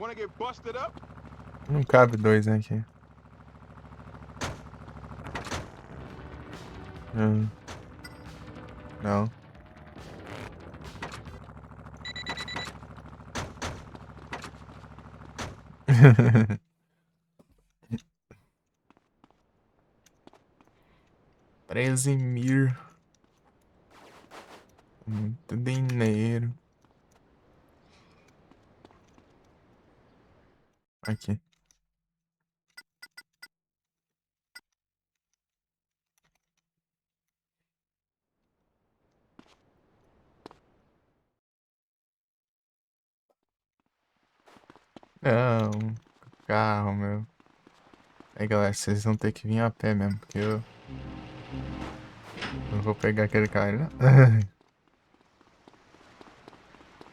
Wanna get busted up? Não cabe dois aqui. Não. $13.000. Muito dinheiro. Aqui. Não. Carro, meu. Aí, galera, vocês vão ter que vir a pé mesmo, porque eu não vou pegar aquele carro, não.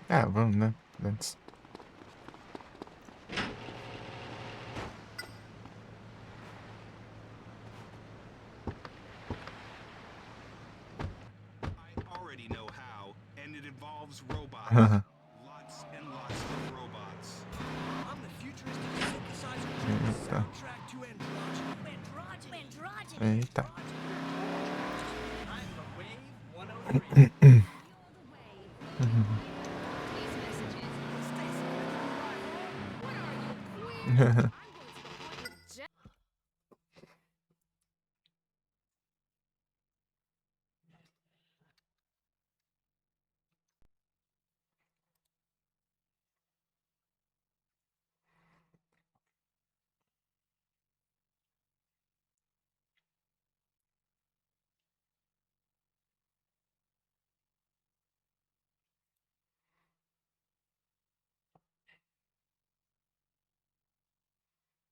Ah, vamos, né? Antes. Already know how, and it involves robots. Lots and lots of robots. I'm the futuristic synthesizer soundtrack to androgyny. Eita. I'm the Wave 103.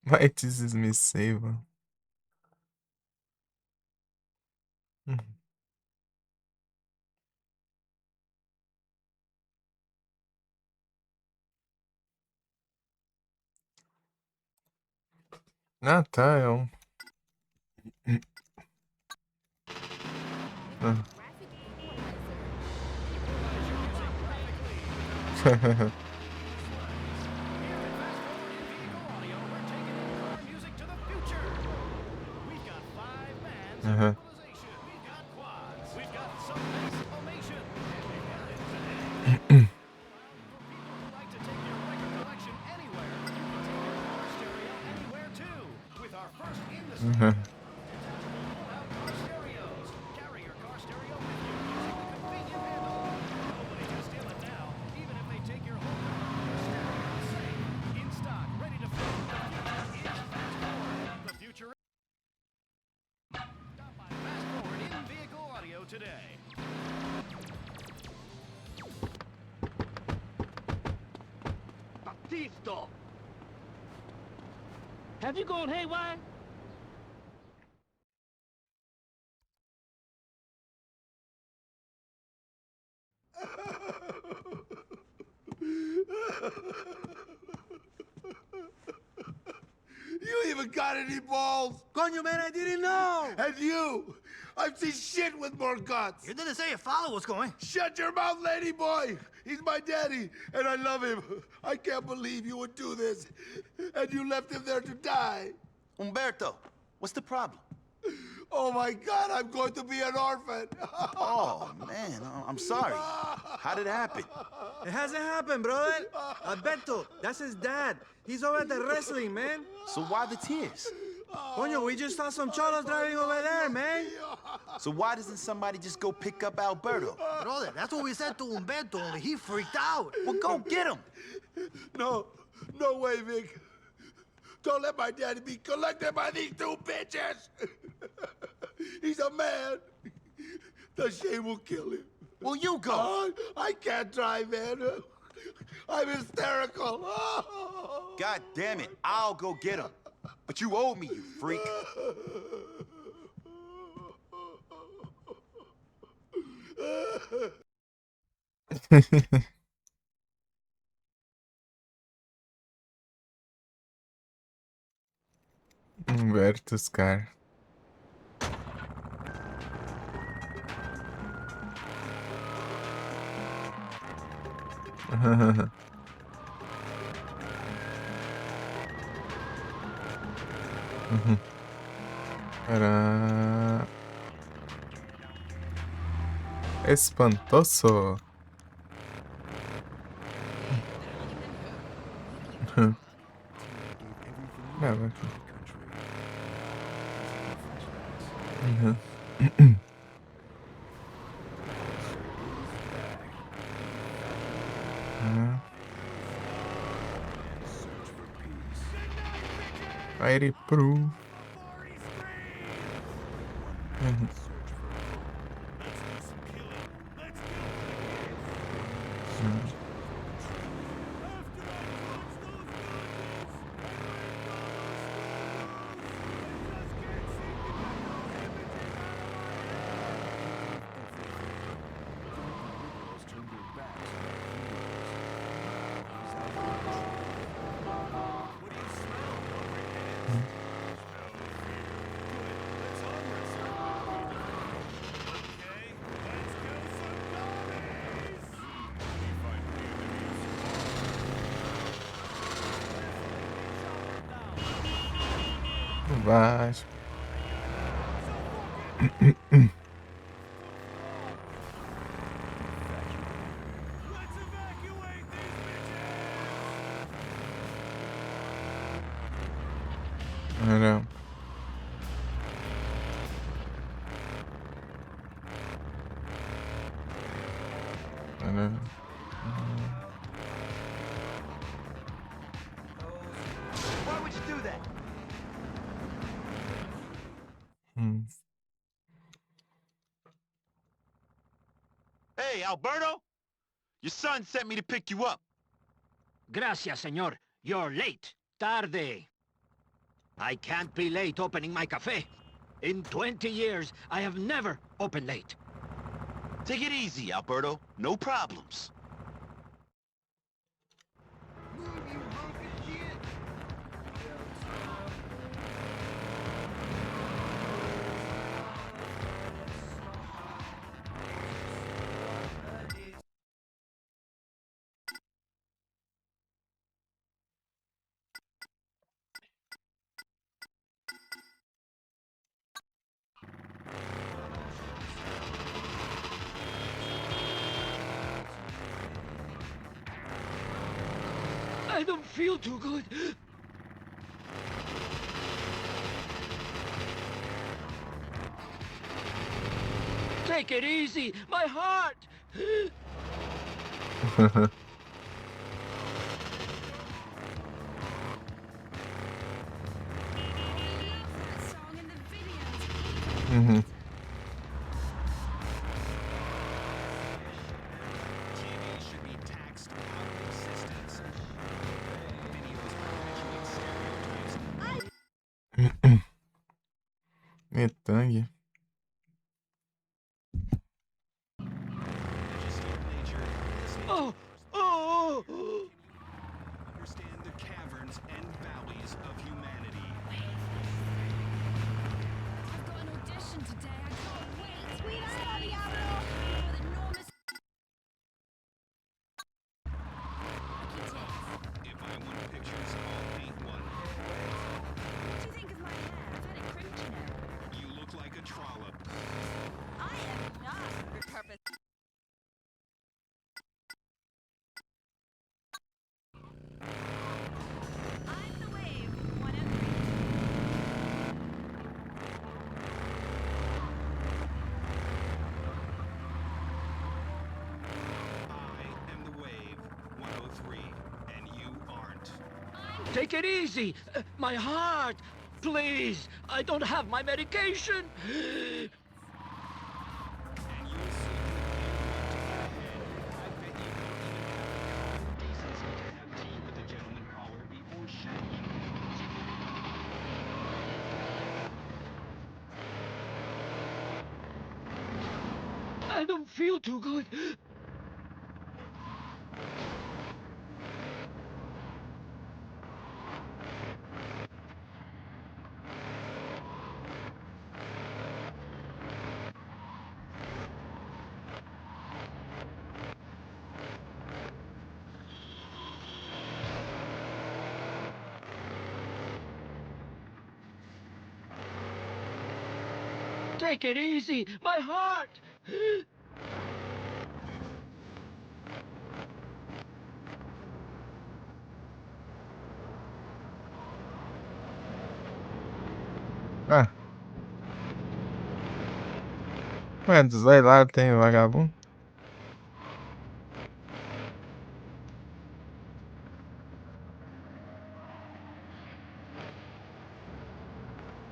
Why this is me save? Ah, tá, é um. Today. Baptisto! Have you gone haywire? You even got any balls? Coño, man, I didn't know. And you! I've seen shit with more guts. You didn't say your father was going. Shut your mouth, lady boy! He's my daddy, and I love him. I can't believe you would do this. And you left him there to die. Umberto, what's the problem? Oh my God, I'm going to be an orphan. Oh, man, I'm sorry. How did it happen? It hasn't happened, brother. Alberto, that's his dad. He's over at the wrestling, man. So why the tears? Coño, we just saw some cholos driving over there, man. So why doesn't somebody just go pick up Alberto? Brother, that's what we said to Umberto, only he freaked out. Well, go get him. No way, Vic. Don't let my daddy be collected by these two bitches. He's a man. The shame will kill him. Well, you go. I can't drive, man. I'm hysterical. God damn it, I'll go get him. But you owe me, you freak. Humberto's car. Era espantoso. Não, aqui. Fireproof. Baixo. Era. Era. Why would you do that? Hey, Alberto? Your son sent me to pick you up. Gracias, señor. You're late. Tarde. I can't be late opening my cafe. In 20 years, I have never opened late. Take it easy, Alberto. No problems. I don't feel too good. Take it easy. My heart. TV should be taxed out of existence. Videos perpetuate stereotypes. Metangue. Oh. Understand the caverns and valleys of humanity. I've got an audition today. I can't wait. Sweetheart, Diablo. With enormous. Lucky tits. If I want pictures, I'll paint one. What do you think of my hair? I've had it crimped, you know. You look like a trollop. I am not repurposed. I'm the wave, 103. I am the wave, 103, and you aren't. Take it easy. My heart. Please. I don't have my medication. And you'll see I bet you don't even have the decency to have tea with a gentleman caller before shagging. I don't feel too good. Take it easy. My heart. Ah. Ué, dos dois lados tem o vagabundo.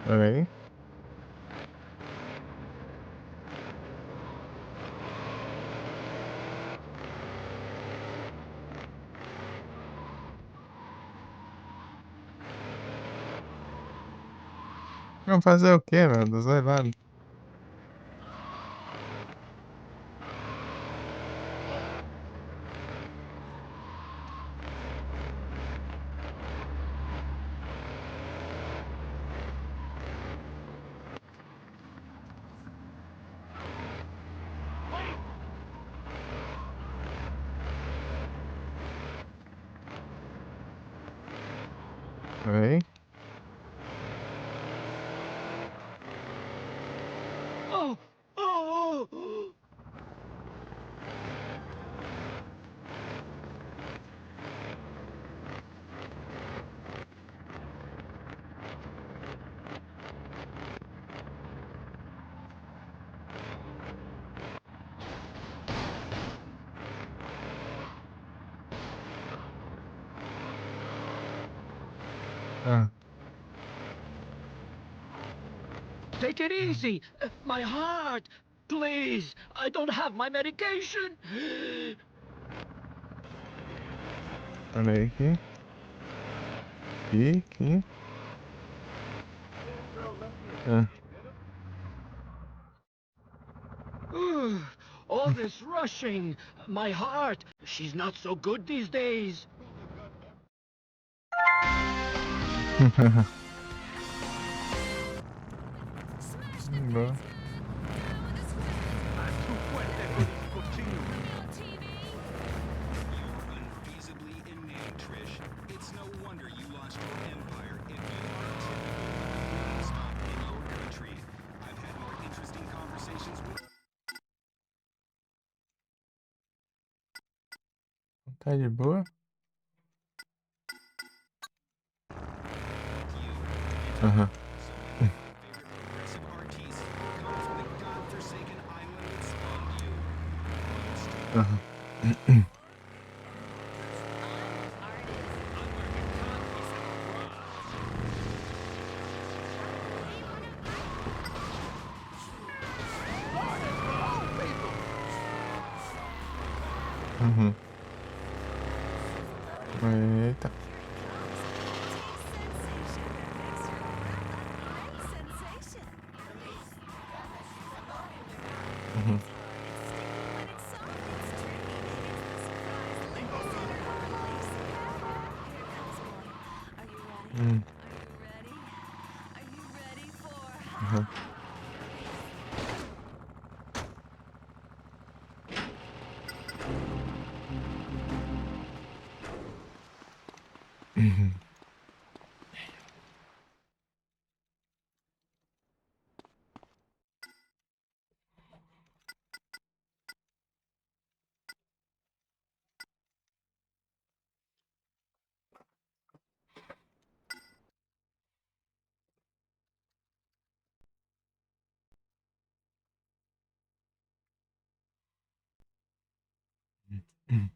Olha aí. Vamos fazer o quê, meu? Dos dois lados. Olha aí. Oh, oh, oh. Ah. Take it easy. My heart. Please. I don't have my medication. Olha aí aqui. Aqui. Ah. All this rushing. My heart. She's not so good these days. Smash the Boa. pizza! Now on the screen! On TV! You're unfeasibly inane, Trish. It's no wonder you launched your empire if you are typical stop in your country. I've had more interesting conversations with Tá de boa? you. Aham. So many of my favorite progressive artists come from the godforsaken island that spawned you. Aham. Uhum. Eita. Uhum. Hum. Uhum. Uhum. Uhum.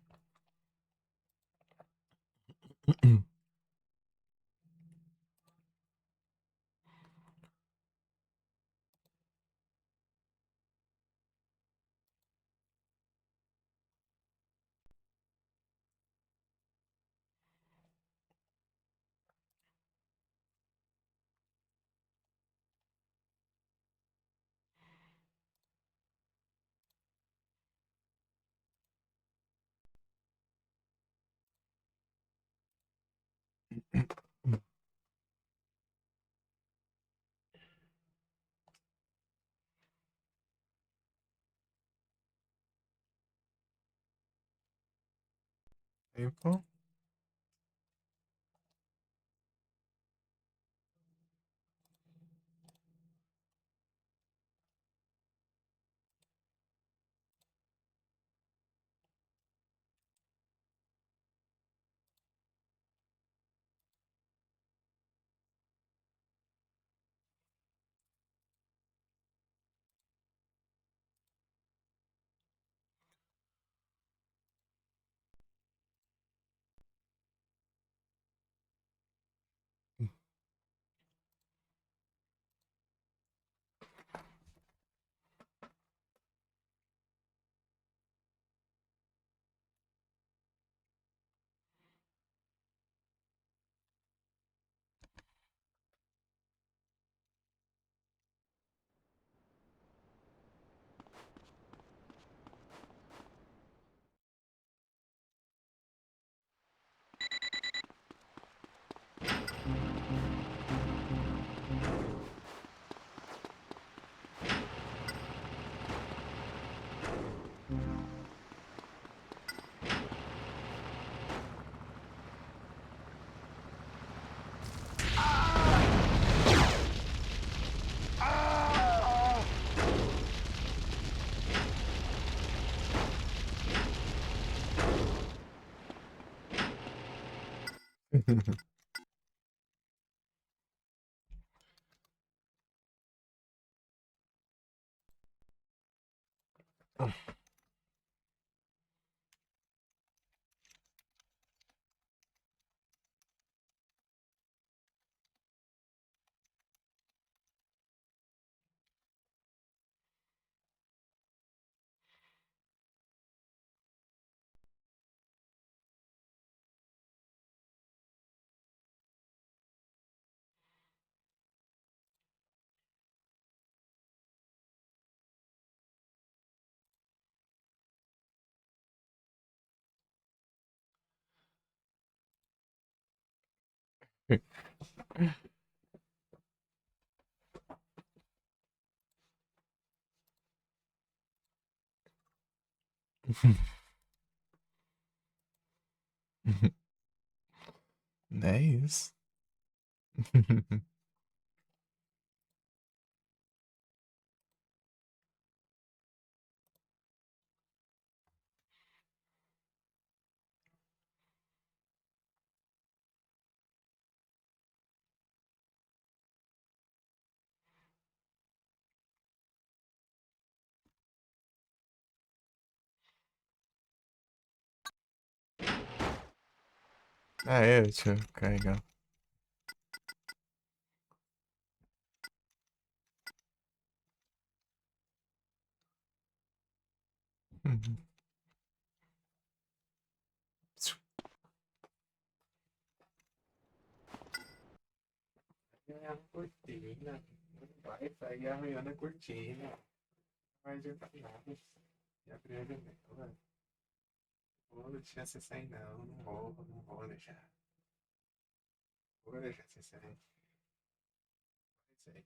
Uhum. Tempo. Nice. Ah, é, deixa eu carregar. Uhum. A cortina. Vai sair arranhando a cortina. Não vai adiantar nada. E a primeira janela. Não vou deixar você sair, não. Não vou deixar. Vou deixar você sair. Vai sair.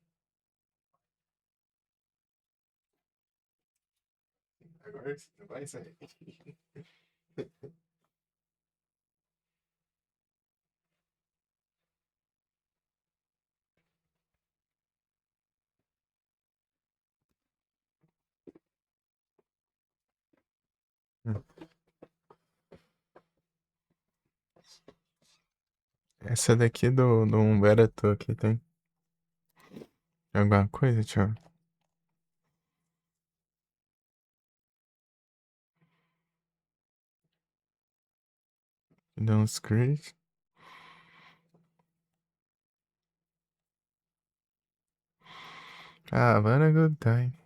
Agora você não vai sair. Essa daqui do Humberto aqui tem alguma coisa? Deixa eu ver. Dá um script. Ah, what a good time.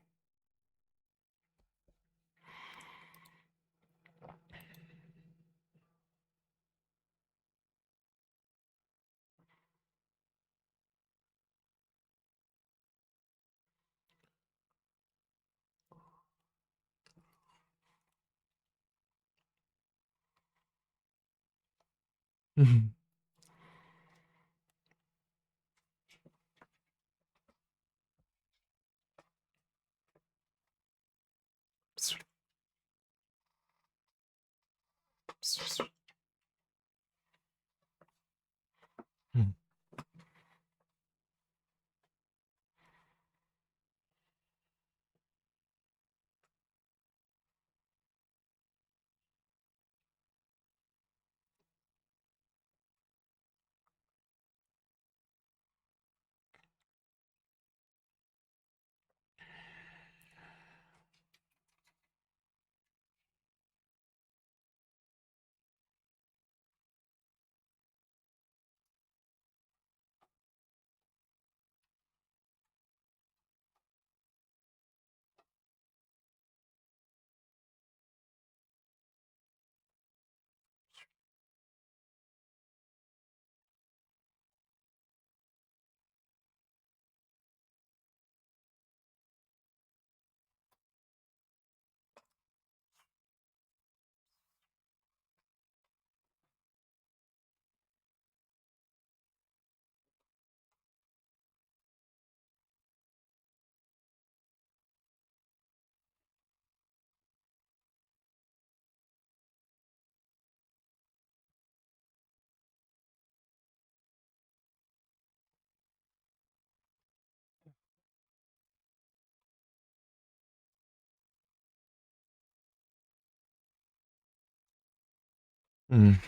Hum.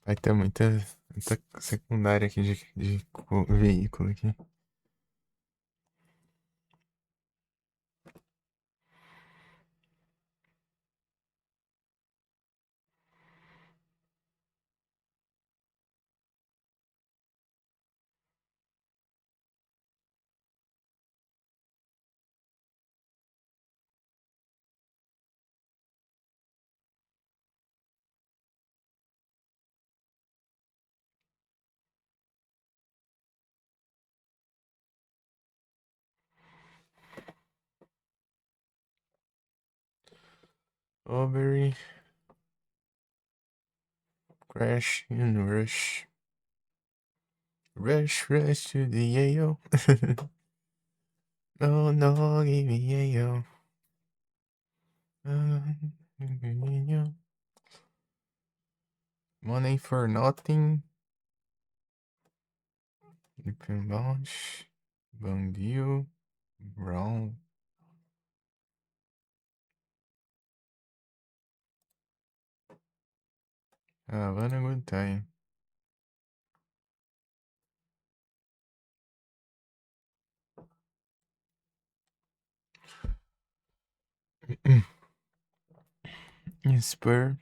Vai ter muita secundária aqui de veículo aqui. Overy. Crash and rush. Rush to the yayo. No, give me yayo. Money for nothing. You can launch. Bandido. Brown. Having a good time. Spur.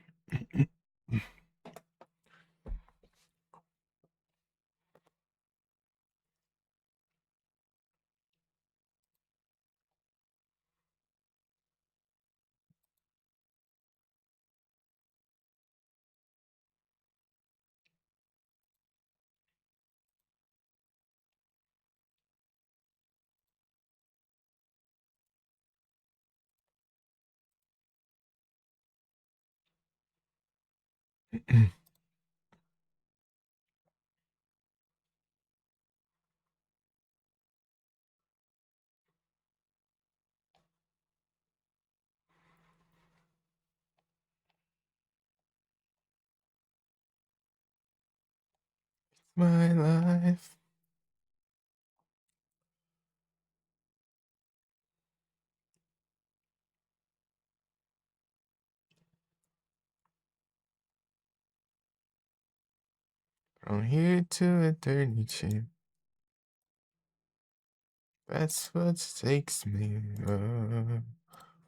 My life. From here to eternity. That's what takes me.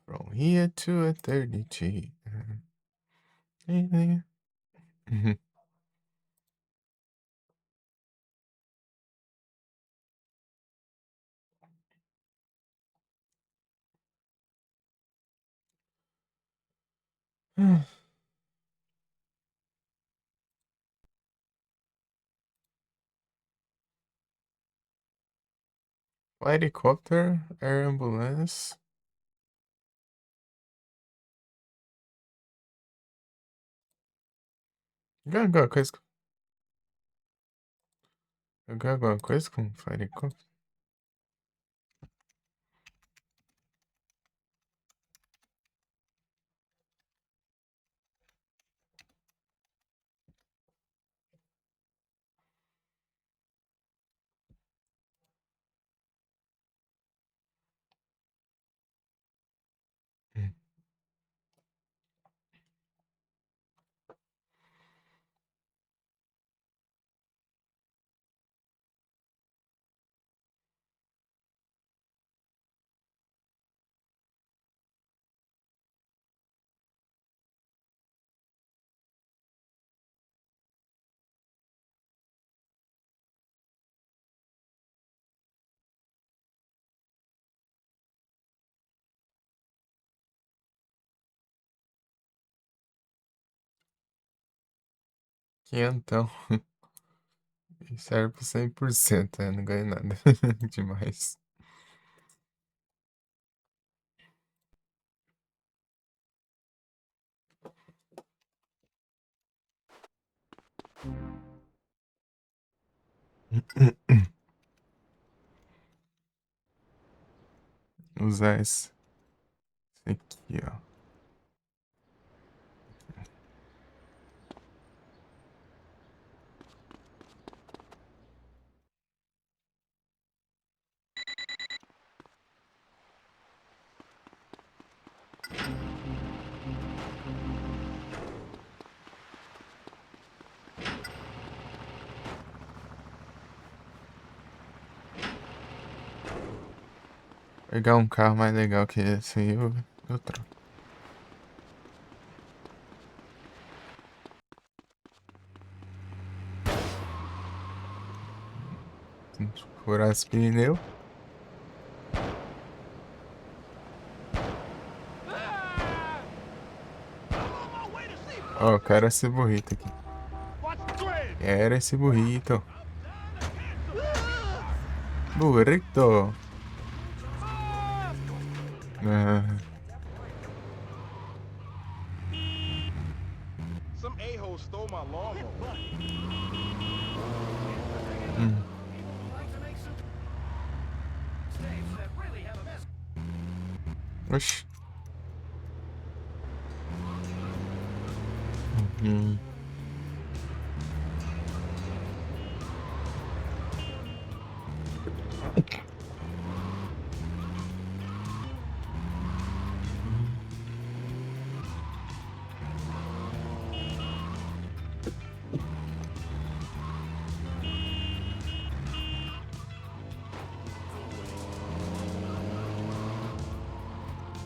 From here to eternity. Helicopter, air ambulance. Joga alguma coisa com. Jogar alguma coisa com helicopter? Quinhentão. Serve por 100%, não ganho nada. Demais. Usar esse aqui, ó. Pegar um carro mais legal que esse aí, eu troco. Furar os pneus. Ó, eu quero esse burrito aqui. Quero esse burrito. Burrito. Ah, Some a-hole stole my lawnmower. oxi. Uhum.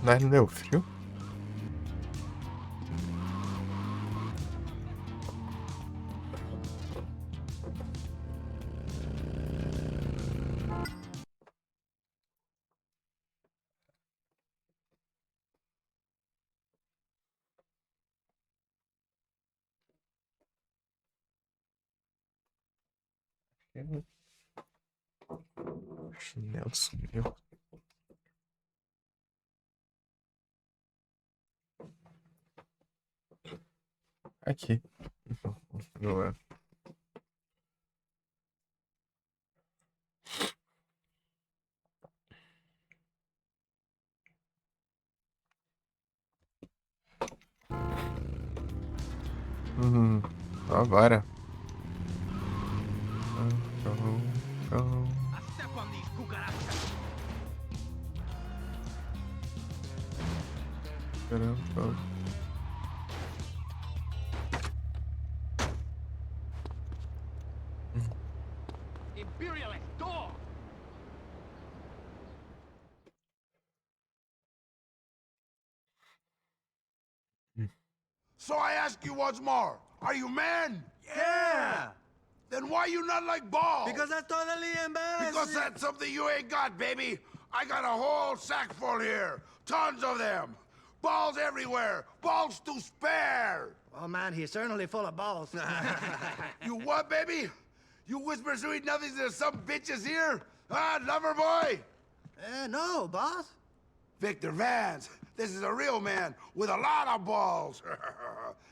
Mas não deu frio? Chinelo sumiu. Aqui. Não é. Agora. Imperialist dog! So I ask you once more, are you man? Yeah! Then why you not like balls? Because that's totally embarrassing. Because that's something you ain't got, baby. I got a whole sack full here. Tons of them. Balls everywhere. Balls to spare. Oh, man, he's certainly full of balls. You what, baby? You whisper sweet nothings to some bitches here? Ah, lover boy? No, boss. Victor Vance. This is a real man with a lot of balls.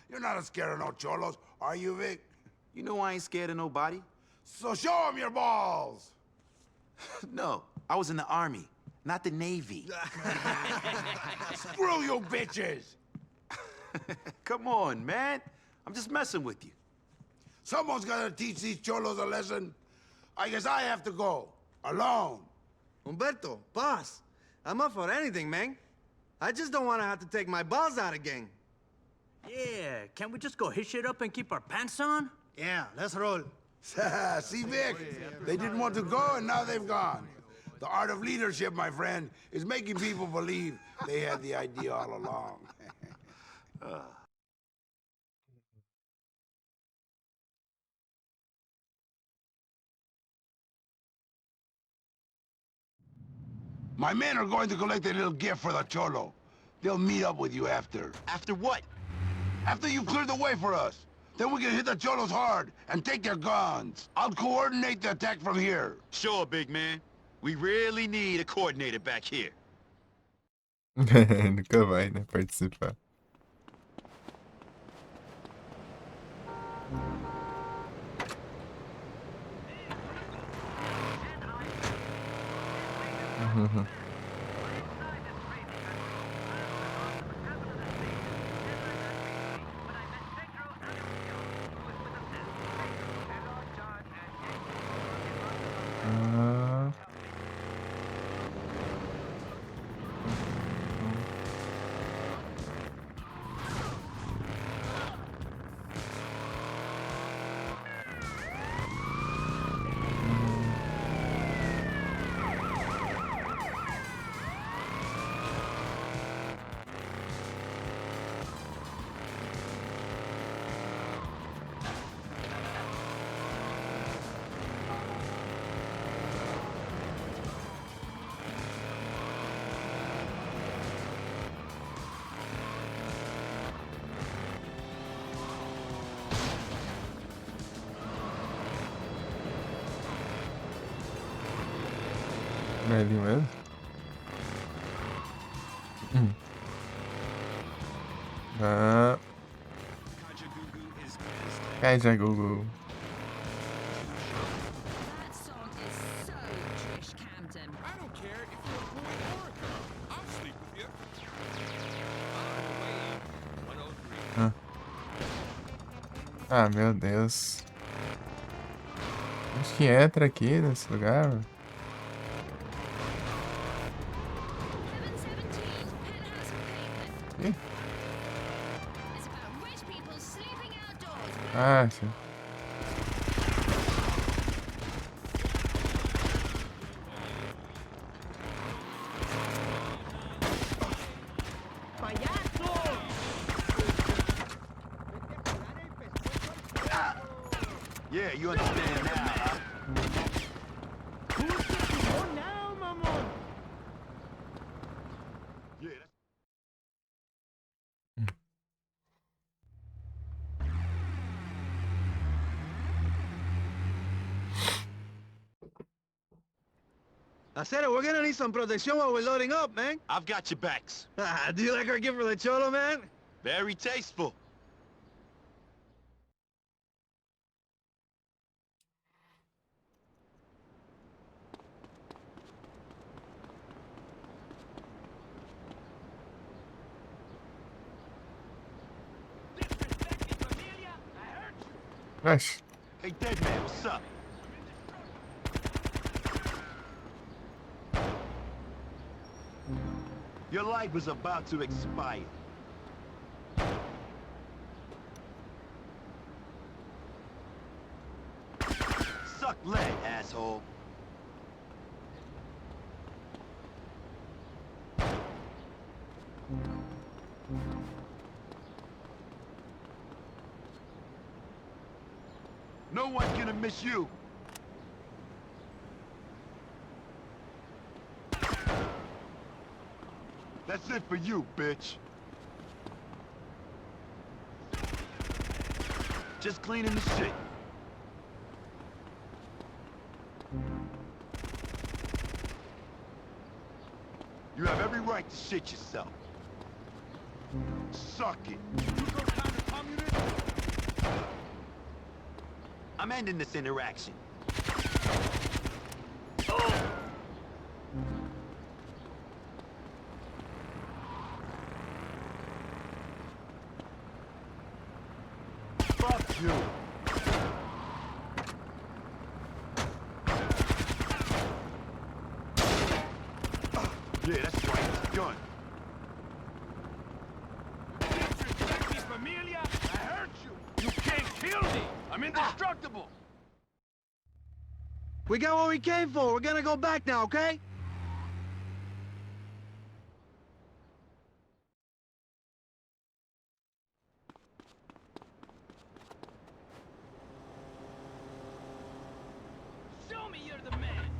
You're not scared of no cholos, are you, Vic? You know I ain't scared of nobody. So show him your balls. No, I was in the Army, not the Navy. Screw you bitches. Come on, man. I'm just messing with you. Someone's gotta teach these cholos a lesson. I guess I have to go. Alone. Humberto, boss, I'm up for anything, man. I just don't want to have to take my balls out again. Yeah, can't we just go hit shit up and keep our pants on? Yeah, let's roll. See, Vic? They didn't want to go, and now they've gone. The art of leadership, my friend, is making people believe they had the idea all along. My men are going to collect a little gift for the Cholo. They'll meet up with you after. After what? After you've cleared the way for us. Then we can hit the Cholos hard and take their guns. I'll coordinate the attack from here. Sure, big man. We really need a coordinator back here. Nunca vai, né? Participar. ali mesmo? Ah, Kajagoogoo is best. Kajagoogoo. That song is so Trish Camden. I don't care if you're a boy or a girl. I'll sleep with you. By the way, 103. Ah, meu Deus. Acho que entra aqui nesse lugar. 717, Penthouse of Pavement. Ih. It's about rich people sleeping outdoors. Ah, sim. Yeah, you understand now, huh? Yeah, that's... I said it, we're gonna need some protection while we're loading up, man. I've got your backs. Do you like our gift for the cholo, man? Very tasteful. Oxe. Hey, dead man, what's up? Your life was about to expire. Suck lead, asshole. No one's gonna miss you. That's it for you, bitch. Just cleaning the shit. You have every right to shit yourself. Suck it. I'm ending this interaction. Fuck you. Yeah, that's right. It's a gun. Familia, I hurt you. You can't kill me. I'm indestructible. We got what we came for. We're gonna go back now, okay? Show me you're the man.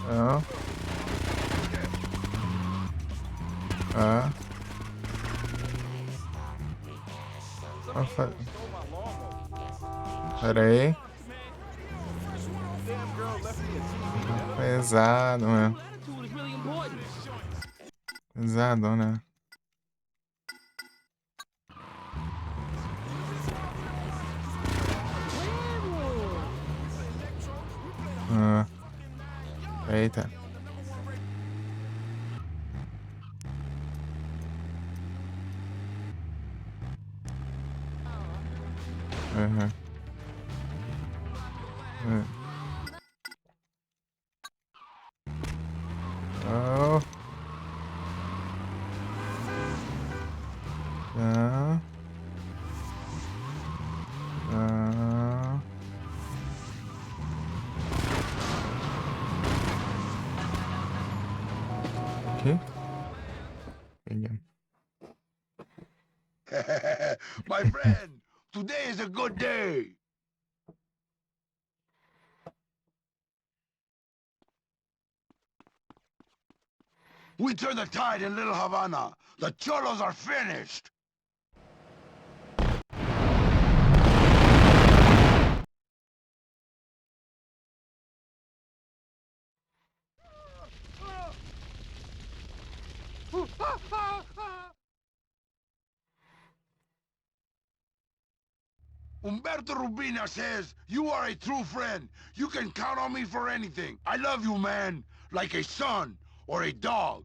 Não. Ah. Pera aí. Pesado, né? Pesado, né? Ah. Eita. Uhum. Oh. Ah. Ah. Okay. Again. My friend, today is a good day. We turn the tide in Little Havana. The cholos are finished. Umberto Rubina says you are a true friend. You can count on me for anything. I love you, man. Like a son or a dog.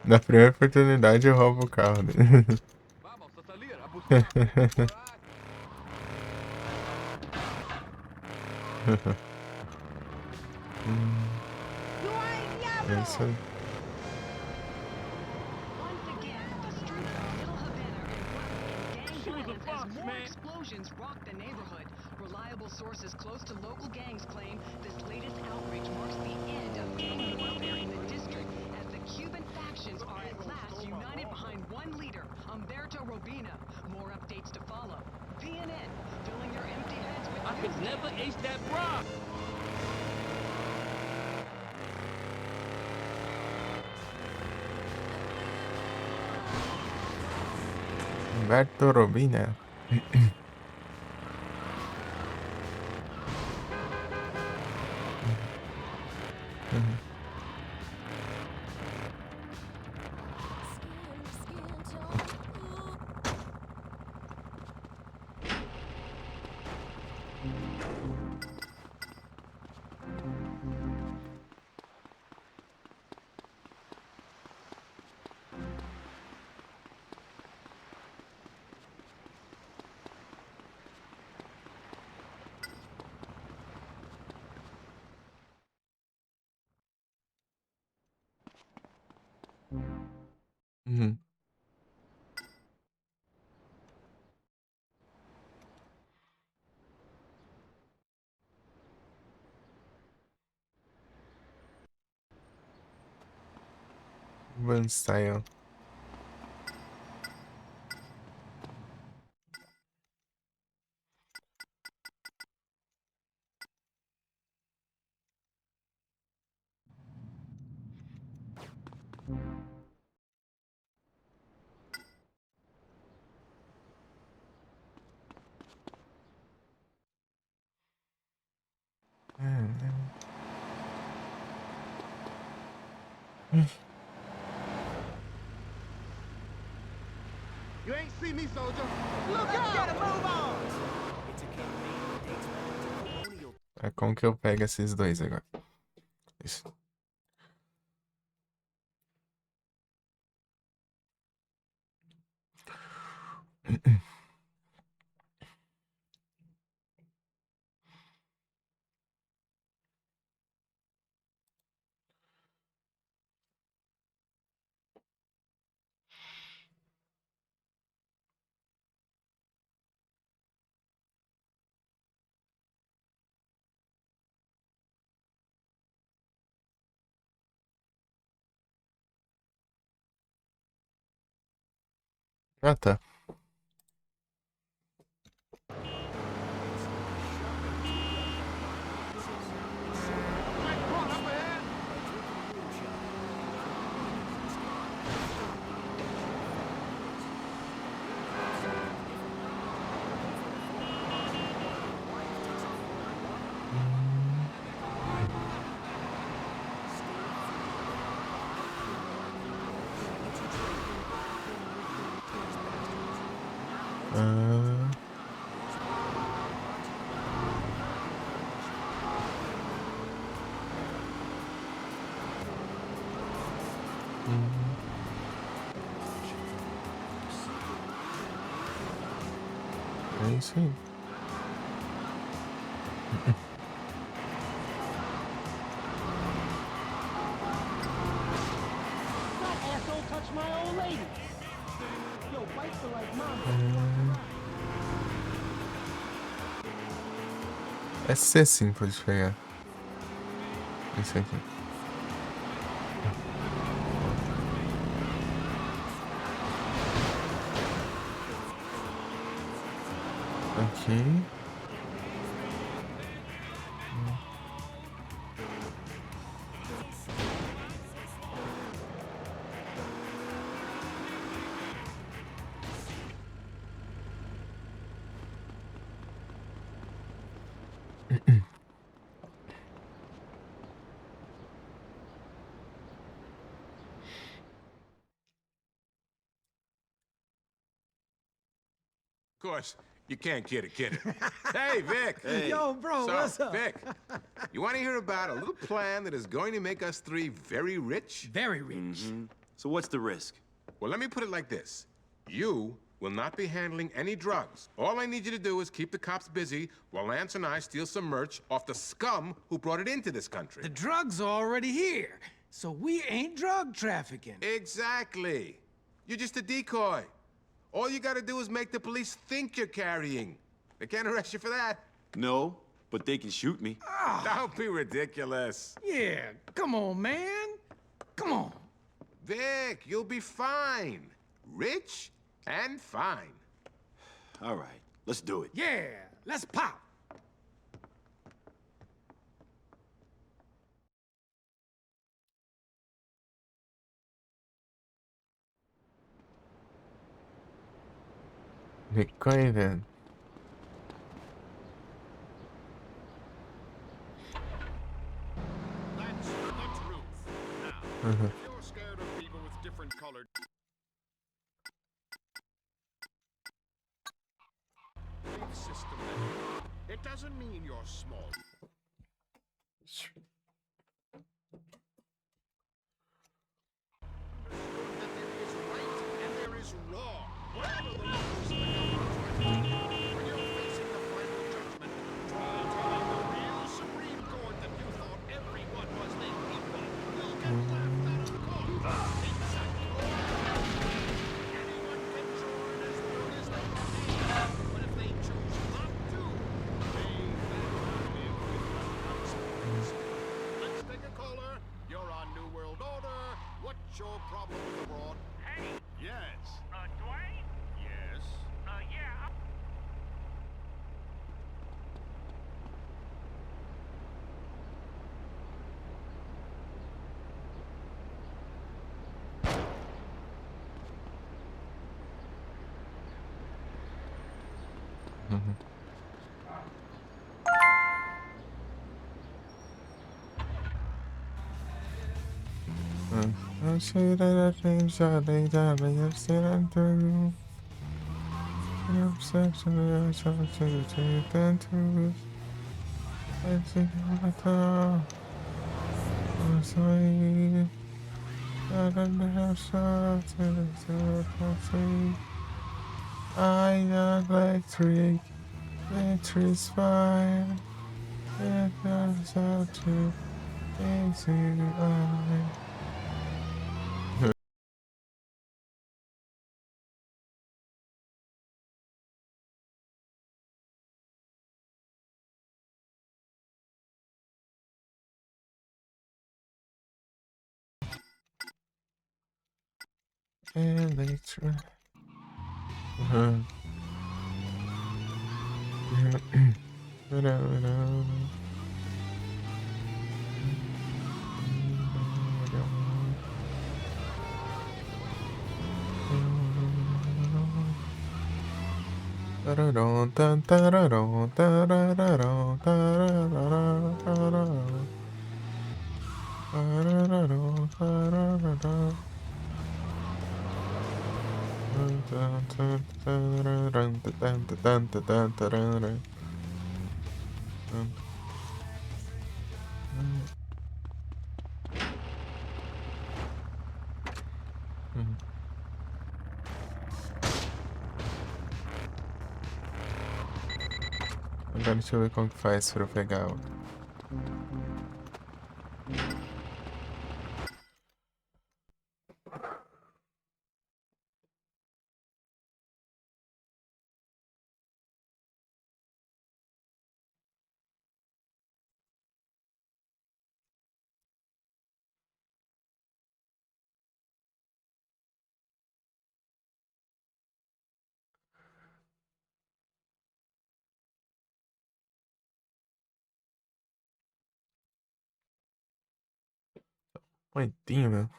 Na primeira oportunidade eu roubo o carro dele. Vamos a salir a buscar. É isso aí. Once again, the streets of Little Havana erupt in gang violence as more explosions rock the neighborhood. Reliable sources close to local gangs claim this latest outrage marks the end of gang warfare in the district, as the Cuban factions are at last united behind one leader, Umberto Robina. More updates to follow. VNN, filling your empty heads with I could never ace that rock. Umberto Robina. Uhum. Van Style. You ain't see me, soldier. Look out! Gotta move on! É como que eu pego esses dois agora? Isso. Ah, tá. Ah. É isso aí. É ser simples de pegar. Isso aqui. Aqui. course, you can't kid a kid. Hey, Vic. Hey. Yo, bro, So, what's up? Vic, you want to hear about a little plan that is going to make us three very rich? Very rich. So what's the risk? Well, let me put it like this. You will not be handling any drugs. All I need you to do is keep the cops busy while Lance and I steal some merch off the scum who brought it into this country. The drugs are already here, so we ain't drug trafficking. Exactly. You're just a decoy. All you gotta do is make the police think you're carrying. They can't arrest you for that. No, but they can shoot me. Don't be ridiculous. Yeah, come on, man. Come on. Vic, you'll be fine. Rich and fine. All right, let's do it. Yeah, let's pop. Bitcoin. That's the truth. Now, if you're scared of people with different colored belief system, it doesn't mean you're small. That there is right and there is wrong. Whatever the laws of the government are, when you're facing the final judgment, try telling the real Supreme Court that you thought everyone was their equal. You'll get laughed out of court. Exactly. Anyone can join as long as they can. But if they choose not to, they better live with the consequences. Let's take a caller. You're on New World Order. What's your problem with the broad? Hey. Yes. Dwayne? Yes. Yeah. I see that I think something that I have seen and through. The obsession that I shall to take and to. I see what I thought. I'm sorry. I don't have shots and it's all I got electric. Electric's fine. It comes out to into I. Electric. Agora deixa eu ver como que faz pra eu pegar o... Pointinho, meu.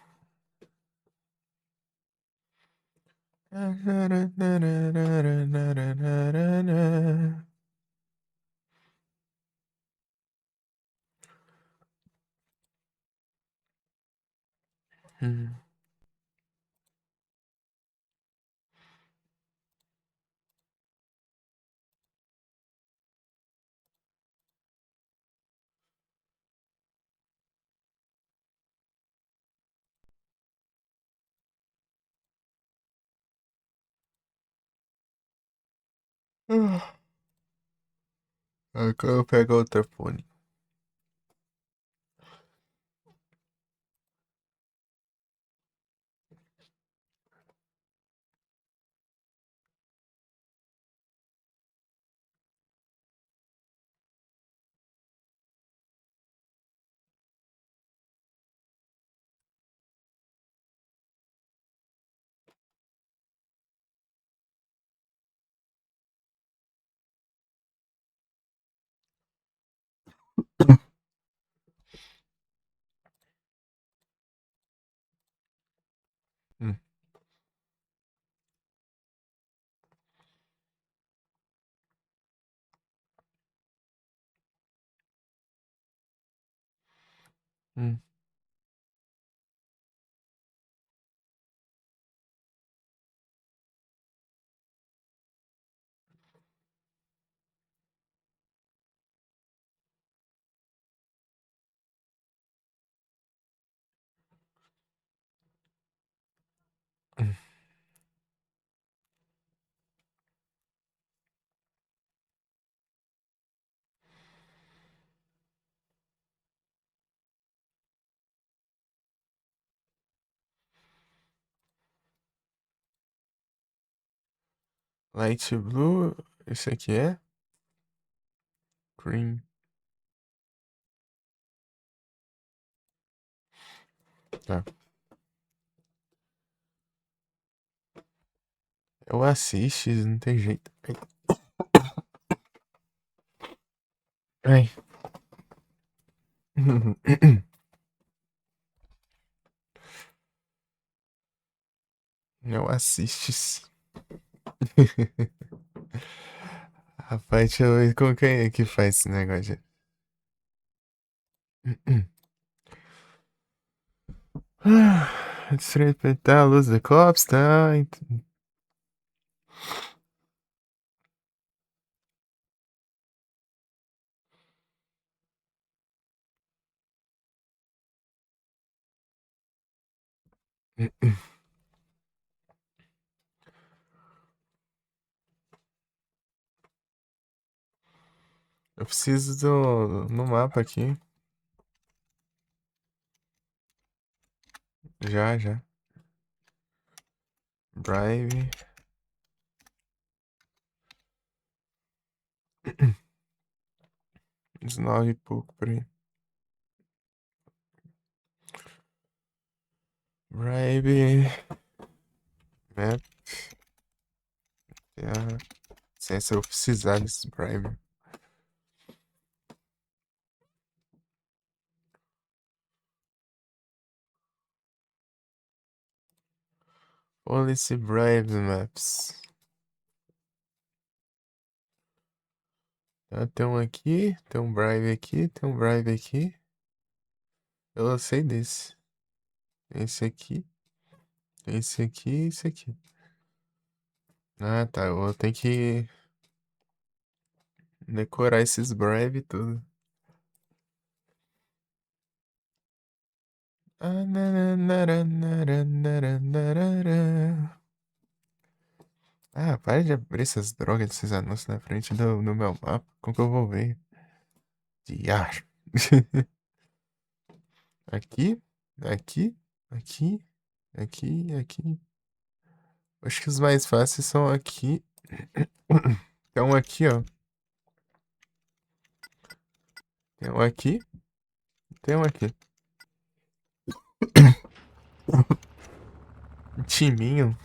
Agora eu pego outra fone. Hum. Hum. Light blue, esse aqui é? Green. Tá. Eu assisto, não tem jeito. Ai. Não assistes. Rapaz, deixa eu ver com quem é que faz esse negócio. Desrespeitar a luz da cops, tá? Eu preciso no mapa aqui. Já, já. Bribe. Uns 9 e pouco por aí. Bribe. Map. Sem se eu precisar desse bribe. Policy bribe maps. Tá, tem um aqui, tem um bribe aqui, tem um bribe aqui. Eu sei desse. Esse aqui, esse aqui e esse aqui. Ah, tá. Eu vou ter que decorar esses bribe tudo. Ah, para de abrir essas drogas desses anúncios na frente do meu mapa. Como que eu vou ver? Diar. Aqui, aqui, aqui, aqui, aqui. Acho que os mais fáceis são aqui. Tem um aqui, ó. Tem um aqui. Tem um aqui. Um timinho.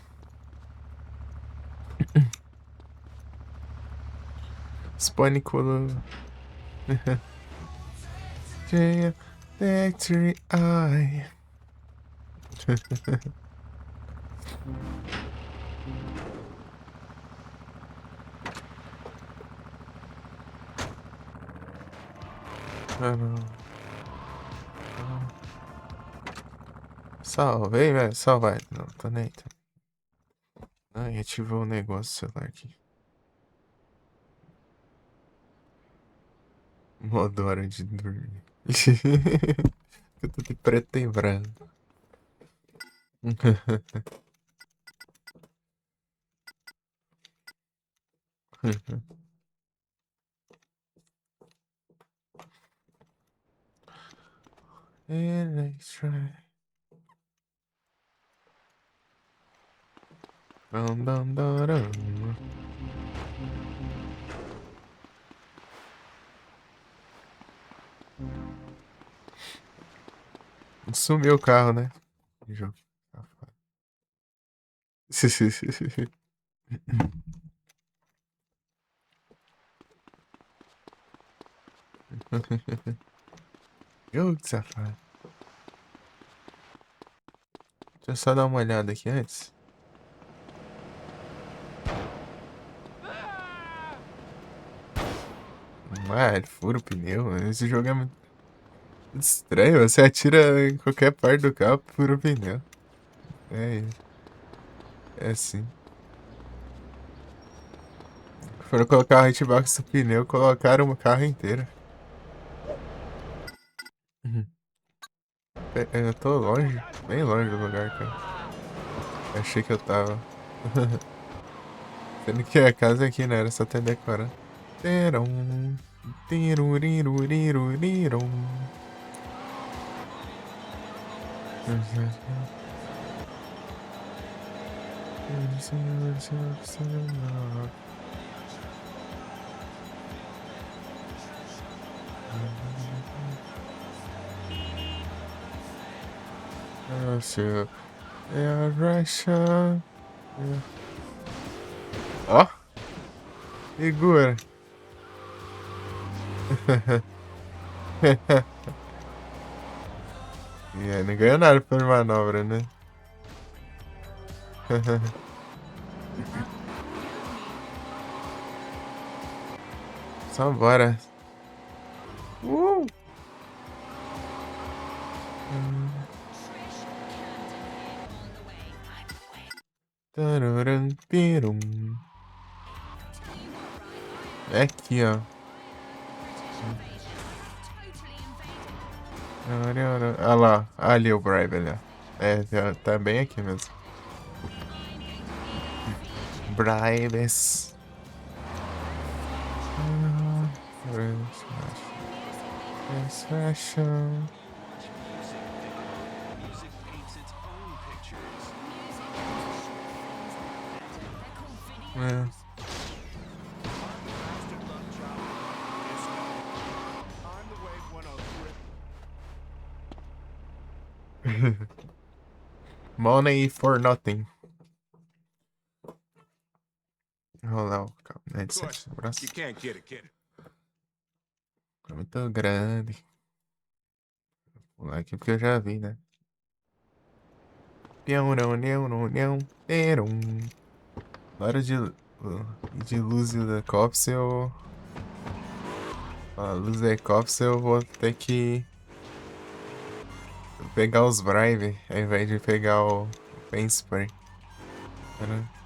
Spaniculo. Victory Eye. Ah, não. Salvei, velho. Salvar. Não, tô nem. Ai, ativou o negócio do celular aqui. Modo hora de dormir. Eu tô de preto e branco. And let's try. Dum, dum, dum, dum. Sumiu o carro, né? Jogo. Jogo de safado. Deixa eu só dar uma olhada aqui antes. Ah, ele fura o pneu. Esse jogo é muito estranho. Você atira em qualquer parte do carro, fura o pneu. É assim. Foram colocar o hitbox do pneu, colocaram o carro inteiro. Eu tô longe, bem longe do lugar, cara. Achei que eu tava. Sendo que a casa aqui, né? Era só ter decorado. Terum, tirurirurirurum. Nossa, é a Russia. Ó, segura. Não ganhou nada por manobra, né? Só bora. Tarurum, pirum. É aqui, ó. Olha lá, ali o Bribe ali, ó. Tá bem aqui mesmo. Bribes. Fashion. Music paints its own pictures. I'm the Wave 103. Money for nothing. Rolar o carro, né? De segurança. You can't get it, kid. É muito grande. Vou lá aqui porque eu já vi, né? Na hora de luz da Copsel. A luz da Copsel eu vou ter que pegar os Bribe ao invés de pegar o Paint Spray. Não.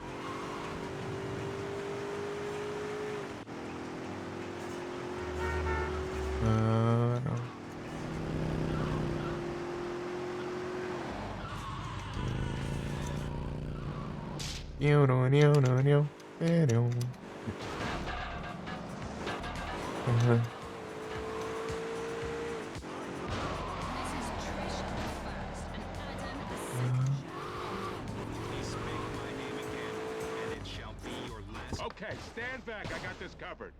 Okay, stand back. I got this covered.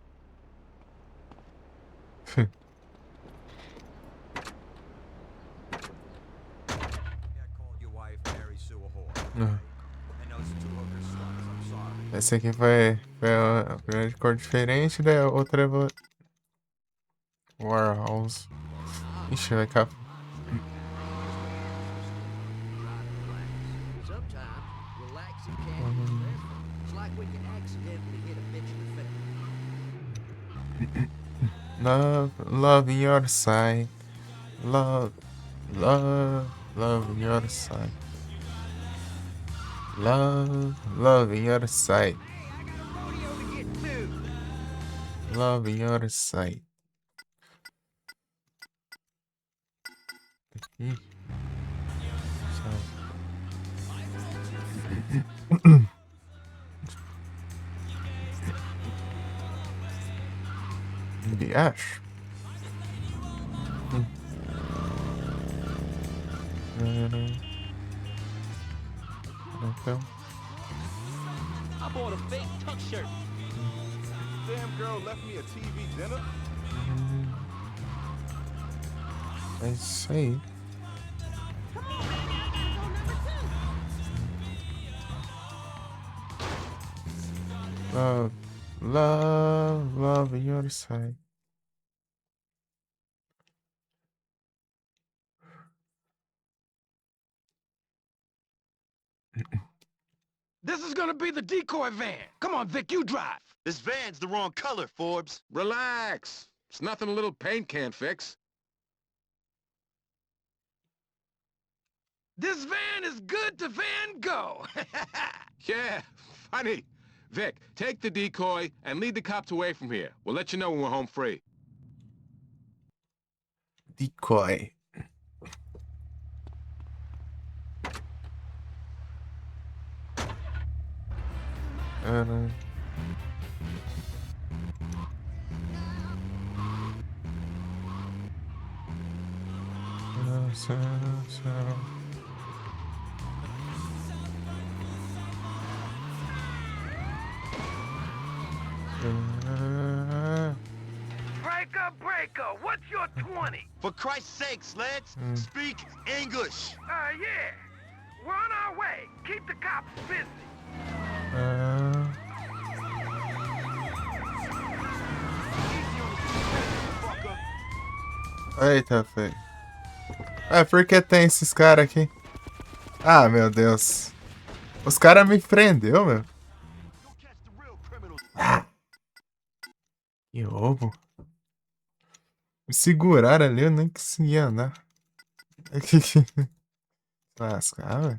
Esse aqui foi a primeira de cor diferente, daí a outra é Warehouse. Ixi, vai cá. Love in your sight. Love in your sight. Love in your sight. Love in your sight. Aqui. acho. Então. I bought a fake tuck shirt. Damn girl left me a TV dinner. É isso aí. Love, love, love in your side. This is gonna be the decoy van. Come on, Vic, you drive. This van's the wrong color, Forbes. Relax. It's nothing a little paint can't fix. This van is good to Van Gogh. Yeah, funny. Vic, take the decoy and lead the cops away from here. We'll let you know when we're home free. Decoy. Breaker, what's your 20? For Christ's sakes, lads, speak English. Yeah. We're on our way. Keep the cops busy. Eita, feio. É, por que tem esses caras aqui? Ah, meu Deus. Os caras me prendeu, meu. Ah. Que roubo. Me seguraram ali, eu nem conseguia andar. Lascar, velho.